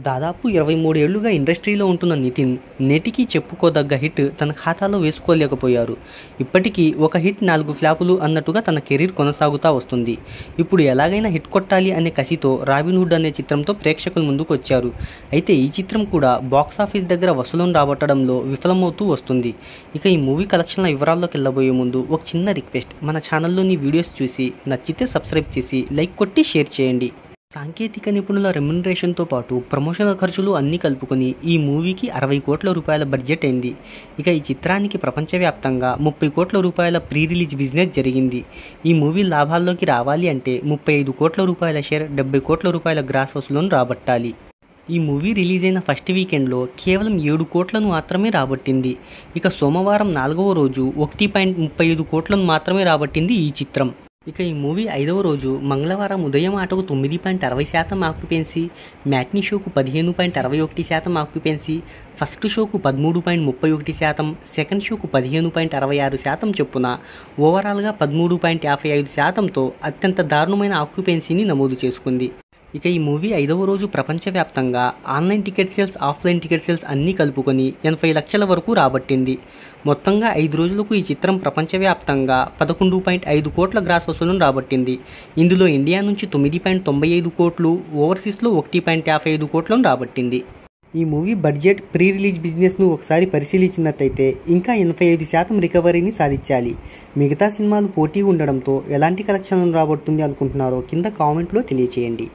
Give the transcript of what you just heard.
దాదాపు 23 ఏళ్లుగా ఇండస్ట్రీలో ఉంటున్న నితిన్ నేటికీ చెప్పుకోదగ్గ హిట్ తన ఖాతాలో వేసుకోలేకపోయారు. ఇప్పటికీ ఒక హిట్ 4 ఫ్లాపులు అన్నట్టుగా తన కెరీర్ కొనసాగుతా వస్తుంది. ఇప్పుడు ఎలాగైనా హిట్ కొట్టాలి అనే కసితో రాబిన్హుడ్ అనే చిత్రంతో ప్రేక్షకుల ముందుకు వచ్చారు. అయితే ఈ చిత్రం కూడా బాక్సాఫీస్ దగ్గర వసూలను రాబట్టడంలో విఫలమవుతూ వస్తుంది. ఇక ఈ మూవీ కలెక్షన్ల వివరాల్లోకి వెళ్ళబోయే ముందు ఒక చిన్న రిక్వెస్ట్, మన ఛానల్లోని వీడియోస్ చూసి నచ్చితే సబ్స్క్రైబ్ చేసి లైక్ కొట్టి షేర్ చేయండి. సాంకేతిక నిపుణుల రెమ్యునరేషన్తో పాటు ప్రమోషనల్ ఖర్చులు అన్నీ కలుపుకొని ఈ మూవీకి 60 కోట్ల రూపాయల బడ్జెట్ అయింది. ఇక ఈ చిత్రానికి ప్రపంచవ్యాప్తంగా 30 కోట్ల రూపాయల ప్రీ రిలీజ్ బిజినెస్ జరిగింది. ఈ మూవీ లాభాల్లోకి రావాలి అంటే 35 కోట్ల రూపాయల షేర్, 70 కోట్ల రూపాయల గ్రాస్ వసూలను రాబట్టాలి. ఈ మూవీ రిలీజ్ అయిన ఫస్ట్ వీకెండ్లో కేవలం 7 కోట్లను మాత్రమే రాబట్టింది. ఇక సోమవారం 4వ రోజు 1.35 కోట్లను మాత్రమే రాబట్టింది ఈ చిత్రం. ఇక ఈ మూవీ 5వ రోజు మంగళవారం ఉదయం ఆటకు 9.60% ఆక్యుపెన్సీ, మ్యాట్నీ షోకు 15.61% ఆక్యుపెన్సీ, ఫస్ట్ షోకు 13.31%, సెకండ్ షోకు 15.66% చొప్పున ఓవరాల్గా 13.55%తో అత్యంత దారుణమైన ఆక్యుపెన్సీని నమోదు చేసుకుంది. ఇక ఈ మూవీ 5వ రోజు ప్రపంచవ్యాప్తంగా online ticket sales, offline ticket sales అన్నీ కలుపుకొని 80 లక్షల వరకు రాబట్టింది. మొత్తంగా 5 రోజులకు ఈ చిత్రం ప్రపంచవ్యాప్తంగా 11.5 కోట్ల గ్రాస్ వసూలను రాబట్టింది. ఇందులో ఇండియా నుంచి 9.95 కోట్లు, ఓవర్సీస్లో 1.55 కోట్లను రాబట్టింది. ఈ మూవీ బడ్జెట్, ప్రీ రిలీజ్ బిజినెస్ను ఒకసారి పరిశీలించినట్టయితే ఇంకా 85% రికవరీని సాధించాలి. మిగతా సినిమాలు పోటీ ఉండడంతో ఎలాంటి కలెక్షన్లను రాబడుతుంది అనుకుంటున్నారో కింద కామెంట్లో తెలియచేయండి.